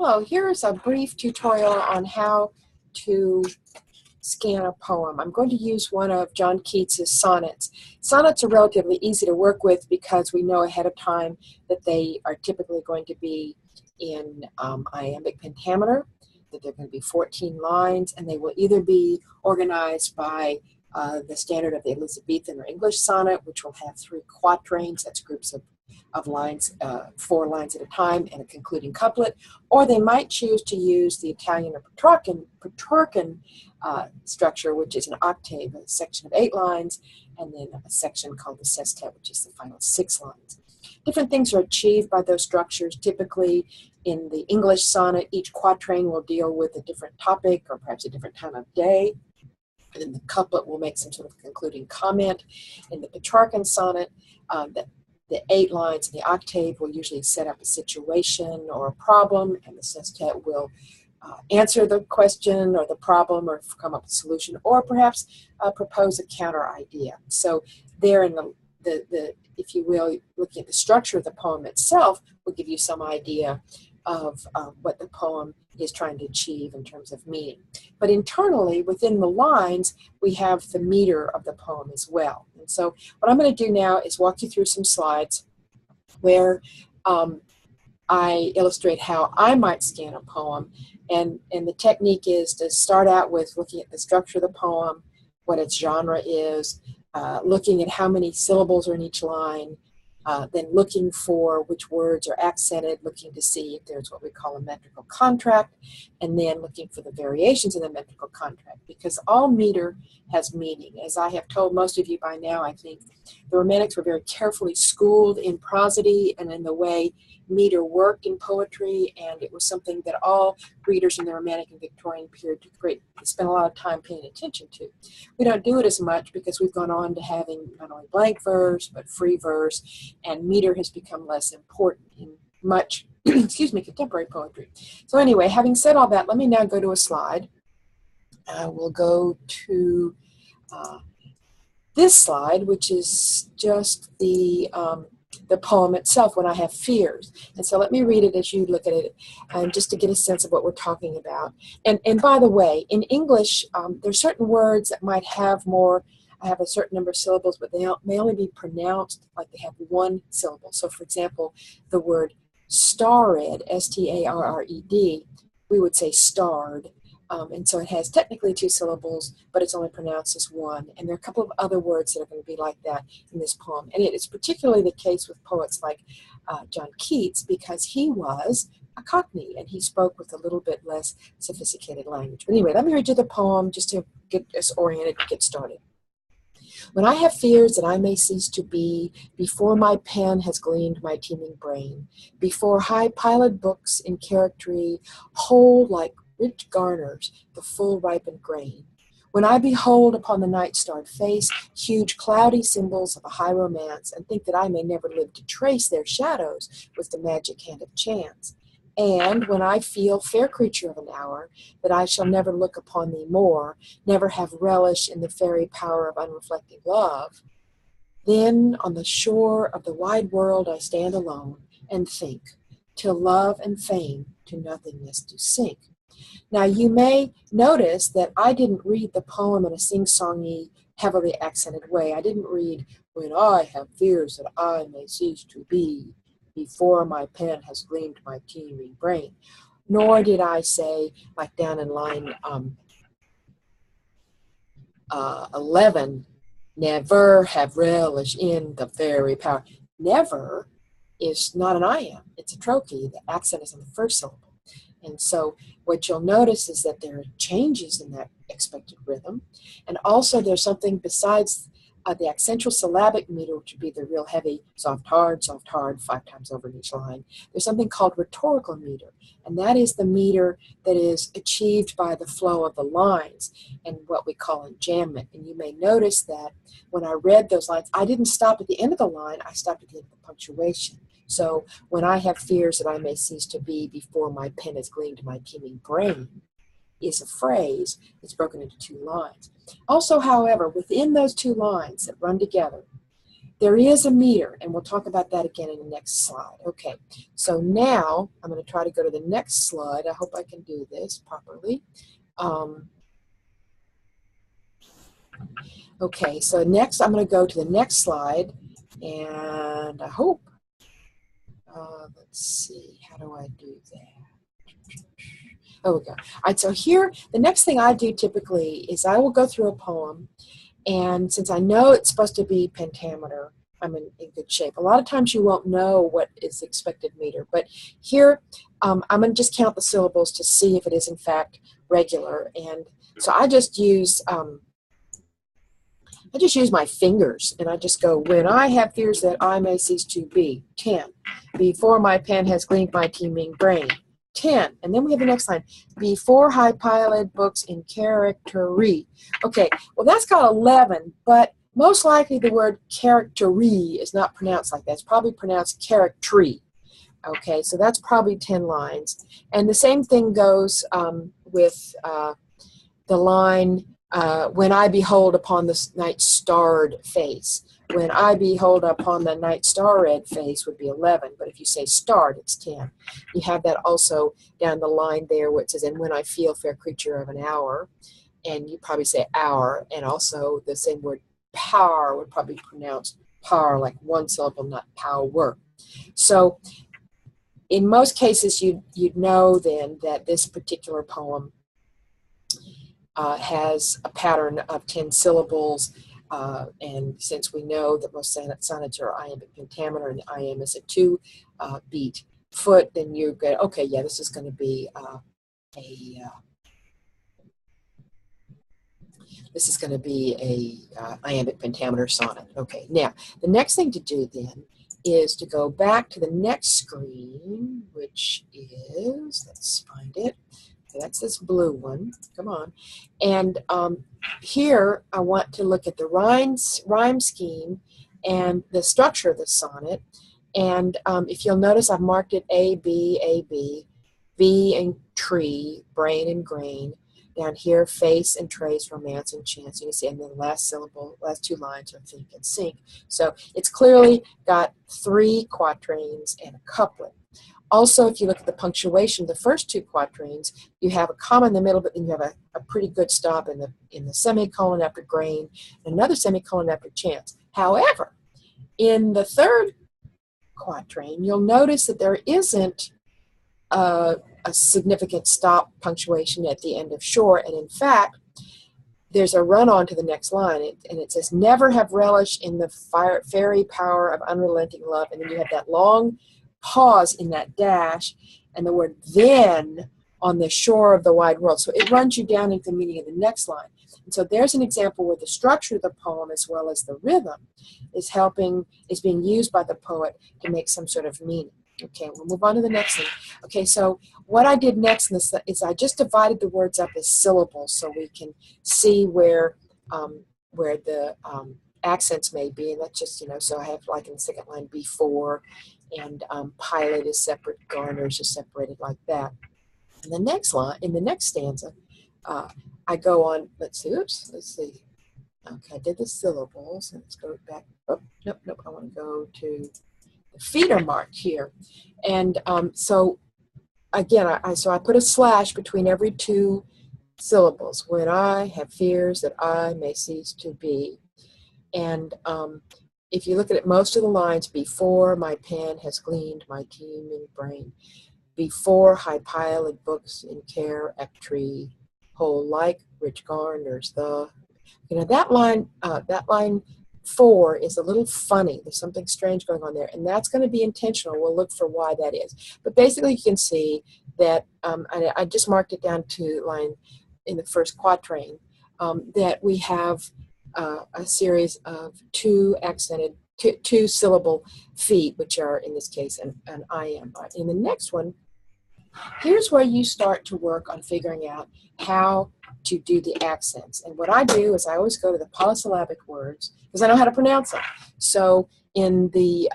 Hello, here's a brief tutorial on how to scan a poem. I'm going to use one of John Keats's sonnets. Sonnets are relatively easy to work with because we know ahead of time that they are typically going to be in iambic pentameter, that they're going to be 14 lines, and they will either be organized by the standard of the Elizabethan or English sonnet, which will have 3 quatrains, that's groups of lines, 4 lines at a time, and a concluding couplet, or they might choose to use the Italian or Petrarchan structure, which is an octave, a section of 8 lines, and then a section called the sestet, which is the final 6 lines. Different things are achieved by those structures. Typically, in the English sonnet, each quatrain will deal with a different topic or perhaps a different time of day. And then the couplet will make some sort of concluding comment. In the Petrarchan sonnet, the 8 lines in the octave will usually set up a situation or a problem, and the sestet will answer the question or the problem or come up with a solution, or perhaps propose a counter idea. So there in the if you will, looking at the structure of the poem itself will give you some idea of what the poem is trying to achieve in terms of meaning. But internally, within the lines, we have the meter of the poem as well. And so what I'm going to do now is walk you through some slides where I illustrate how I might scan a poem. And the technique is to start out with looking at the structure of the poem, what its genre is, looking at how many syllables are in each line, then looking for which words are accented, looking to see if there's what we call a metrical contract, and then looking for the variations in the metrical contract, because all meter has meaning. As I have told most of you by now, I think the Romantics were very carefully schooled in prosody and in the way meter worked in poetry, and it was something that all readers in the Romantic and Victorian period spent a lot of time paying attention to. We don't do it as much because we've gone on to having not only blank verse, but free verse, and meter has become less important in much, contemporary poetry. So anyway, having said all that, let me now go to a slide. I will go to this slide, which is just the poem itself, When I Have Fears. And so let me read it as you look at it, just to get a sense of what we're talking about. And by the way, in English, there's certain words that might have a certain number of syllables, but they may only be pronounced like they have 1 syllable. So for example, the word starred, S-T-A-R-R-E-D, we would say starred. And so it has technically 2 syllables, but it's only pronounced as 1. And there are a couple of other words that are going to be like that in this poem. And it is particularly the case with poets like John Keats, because he was a Cockney and he spoke with a little bit less sophisticated language. But anyway, let me read you the poem just to get us oriented and get started. When I have fears that I may cease to be, before my pen has gleaned my teeming brain, before high-piled books in charactery hold like rich garners the full ripened grain, when I behold upon the night-starred face huge cloudy symbols of a high romance, and think that I may never live to trace their shadows with the magic hand of chance, and when I feel, fair creature of an hour, that I shall never look upon thee more, never have relish in the fairy power of unreflecting love, then on the shore of the wide world I stand alone, and think, till love and fame to nothingness do sink. Now you may notice that I didn't read the poem in a sing-songy, heavily accented way. I didn't read, when I have fears that I may cease to be, before my pen has gleamed my teeming brain. Nor did I say, like down in line 11, never have relish in the fairy power. Never is not an iamb, it's a trochee. The accent is on the first syllable. And so what you'll notice is that there are changes in that expected rhythm. And also there's something besides the accentual syllabic meter, which would be the real heavy soft, hard, 5 times over in each line. There's something called rhetorical meter. And that is the meter that is achieved by the flow of the lines and what we call enjambment. And you may notice that when I read those lines, I didn't stop at the end of the line, I stopped at the end of the punctuation. So when I have fears that I may cease to be, before my pen has gleamed my teeming brain, is a phrase that's broken into 2 lines. Also, however, within those 2 lines that run together, there is a meter, and we'll talk about that again in the next slide. Okay, so now I'm going to try to go to the next slide. I hope I can do this properly. Okay, so next I'm going to go to the next slide, and I hope, let's see, how do I do that? Oh, we go. All right, so here, the next thing I do typically is I will go through a poem, and since I know it's supposed to be pentameter, I'm in good shape. A lot of times you won't know what is the expected meter, but here I'm going to just count the syllables to see if it is in fact regular. And so I just use my fingers, and I just go, when I have fears that I may cease to be, 10. Before my pen has gleaned my teeming brain, 10. And then we have the next line, before high pilot books in charactery. Okay, well that's got 11, but most likely the word charactery is not pronounced like that. It's probably pronounced charactery. Okay, so that's probably 10 lines. And the same thing goes with the line, when I behold upon the night starred face. When I behold upon the night star-red face would be 11, but if you say starred, it's 10. You have that also down the line there where it says, and when I feel fair creature of an hour, and you probably say hour, and also the same word power would probably be pronounced power, like one syllable, not power. So in most cases, you'd know then that this particular poem has a pattern of 10 syllables, and since we know that most sonnets are iambic pentameter and the iamb is a 2-beat foot, then you go, okay, yeah, this is going to be a iambic pentameter sonnet. Okay, now the next thing to do then is to go back to the next screen, which is, let's find it. Okay, that's this blue one. Come on. And here I want to look at the rhyme scheme and the structure of the sonnet. And if you'll notice, I've marked it A, B, B and tree, brain and grain. Down here, face and trace, romance and chance. You can see, and then the last syllable, last 2 lines are think and sink. So it's clearly got 3 quatrains and a couplet. Also, if you look at the punctuation, the first 2 quatrains, you have a comma in the middle, but then you have a pretty good stop in the semicolon after grain, and another semicolon after chance. However, in the 3rd quatrain, you'll notice that there isn't a significant stop punctuation at the end of shore, and in fact, there's a run-on to the next line, and it says, never have relished in the fairy power of unrelenting love, and then you have that long pause in that dash, and the word then on the shore of the wide world. So it runs you down into the meaning of the next line. And so there's an example where the structure of the poem as well as the rhythm is being used by the poet to make some sort of meaning. Okay, we'll move on to the next thing. Okay, so what I did next in this is I just divided the words up as syllables so we can see where the accents may be. And that's just, so I have like in the second line before, and pilot is separate, garners is separated like that. And the next line, in the next stanza, I go on, let's see. Okay, I did the syllables, and let's go back. Oh, nope, I want to go to the feet are marked here. And so again, I put a slash between every 2 syllables. When I have fears that I may cease to be. And if you look at it, most of the lines, before my pen has gleaned my teeming brain, before high piled books in charactery, whole like rich garners that line 4 is a little funny. There's something strange going on there, and that's going to be intentional. We'll look for why that is. But basically, you can see that I just marked it down to line in the first quatrain, that we have a series of 2 accented, 2 syllable feet, which are in this case an iamb. In the next one, here's where you start to work on figuring out how to do the accents. And what I do is I always go to the polysyllabic words because I know how to pronounce them. So in the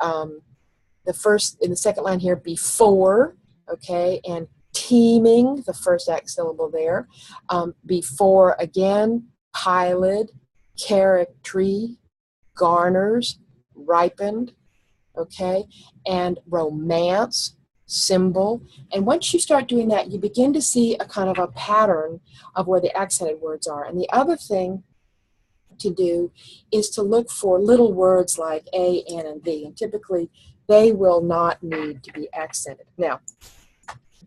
second line here, before, okay, and teeming, the first syllable there, before again, pilot, charactery, garners, ripened, okay, and romance, symbol. And once you start doing that, you begin to see a kind of a pattern of where the accented words are. And the other thing to do is to look for little words like A, N, and V. And typically, they will not need to be accented. Now,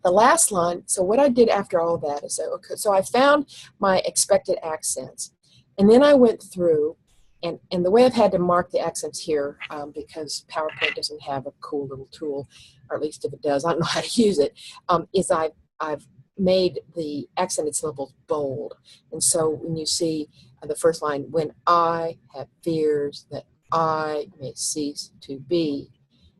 the last line, so what I did after all that is, okay, so I found my expected accents. And then I went through, and the way I've had to mark the accents here, because PowerPoint doesn't have a cool little tool, or at least if it does, I don't know how to use it, is I've made the accented syllables bold. And so when you see the first line, when I have fears that I may cease to be,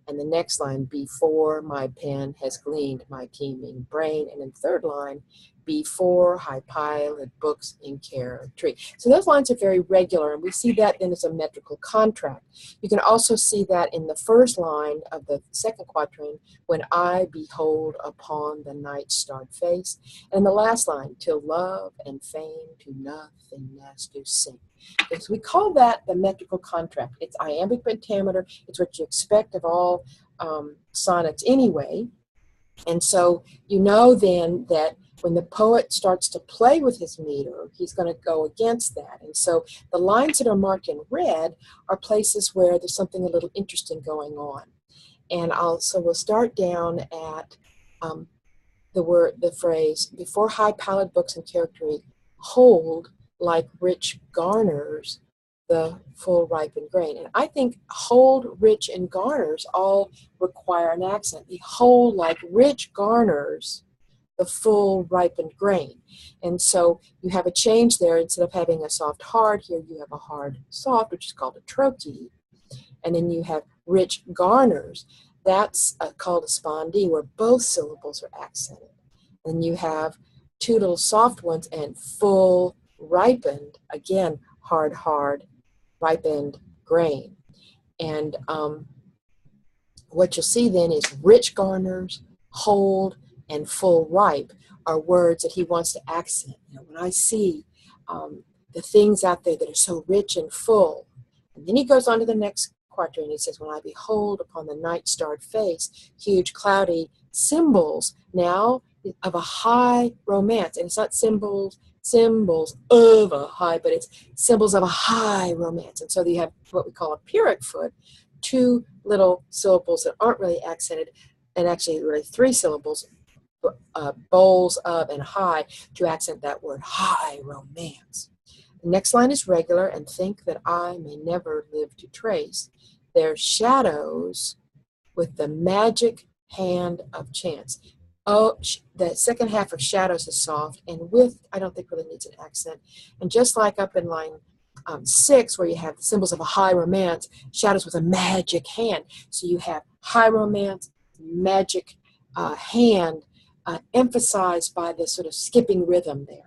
and the next line, before my pen has gleaned my teeming brain. And in the third line, before high piled books in care of tree. So those lines are very regular, and we see that then as a metrical contract. You can also see that in the first line of the second quatrain, when I behold upon the night starred face. And the last line, till love and fame to nothingness do sink. Okay, so we call that the metrical contract. It's iambic pentameter. It's what you expect of all sonnets anyway. And so you know then that when the poet starts to play with his meter, he's going to go against that. And so the lines that are marked in red are places where there's something a little interesting going on. And we'll start down at the phrase, before high pallid books and charactery hold like rich garners the full ripened grain. And I think hold, rich, and garners all require an accent. The hold like rich garners the full ripened grain. And so you have a change there. Instead of having a soft hard, here you have a hard soft, which is called a trochee. And then you have rich garners. That's called a spondee, where both syllables are accented. And you have two little soft ones and full ripened, again, hard, ripened grain. And what you'll see then is rich garners, hold, and full ripe are words that he wants to accent. You know, when I see the things out there that are so rich and full, and then he goes on to the next quatrain. He says, when I behold upon the night starred face, huge cloudy symbols now of a high romance. And it's not symbols of a high, but it's symbols of a high romance. And so you have what we call a pyrrhic foot, two little syllables that aren't really accented, and actually really three syllables, bowls of and high, to accent that word high romance. The next line is regular, and think that I may never live to trace their shadows with the magic hand of chance. Oh, the second half of shadows is soft, and with, I don't think really needs an accent. And just like up in line 6, where you have the symbols of a high romance, shadows with a magic hand. So you have high romance, magic hand, emphasized by this sort of skipping rhythm there.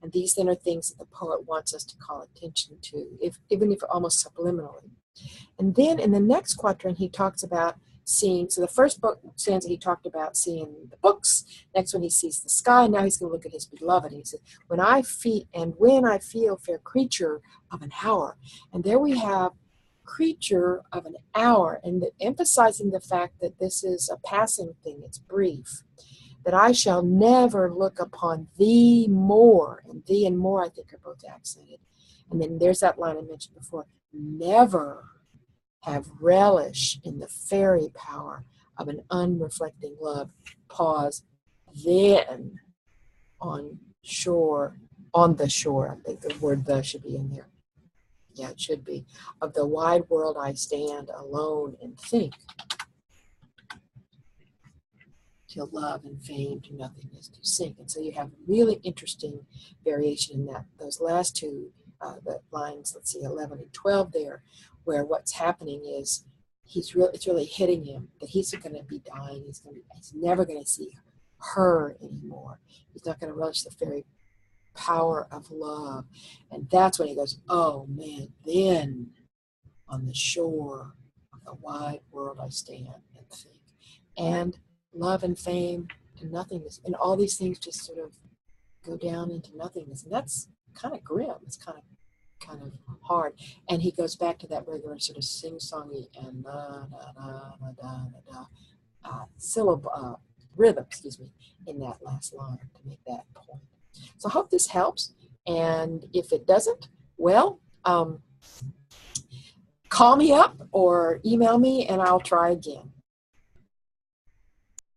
And these then are things that the poet wants us to call attention to, even if almost subliminally. And then in the next quatrain, he talks about seeing, so the first book stanza he talked about seeing the books, next one he sees the sky, now he's going to look at his beloved, and he says, when I feel fair creature of an hour. And there we have creature of an hour, and emphasizing the fact that this is a passing thing, it's brief, that I shall never look upon thee more, and thee and more I think are both accented. And then there's that line I mentioned before, never have relish in the fairy power of an unreflecting love. Pause. Then on the shore, I think the word the should be in there. Yeah, it should be. Of the wide world I stand alone and think, till love and fame to nothingness do sink. And so you have really interesting variation in that. Those last two, the lines, let's see, 11 and 12 there, where what's happening is it's really hitting him that he's going to be dying. He's never going to see her anymore. He's not going to relish the very power of love. And that's when he goes, oh man, then on the shore of the wide world I stand and think. And love and fame to nothingness. And all these things just sort of go down into nothingness. And that's kind of grim. It's kind of kind of hard. And he goes back to that regular sort of sing-songy and da da da da da da syllable rhythm, excuse me, in that last line to make that point. So I hope this helps. And if it doesn't, well, call me up or email me and I'll try again.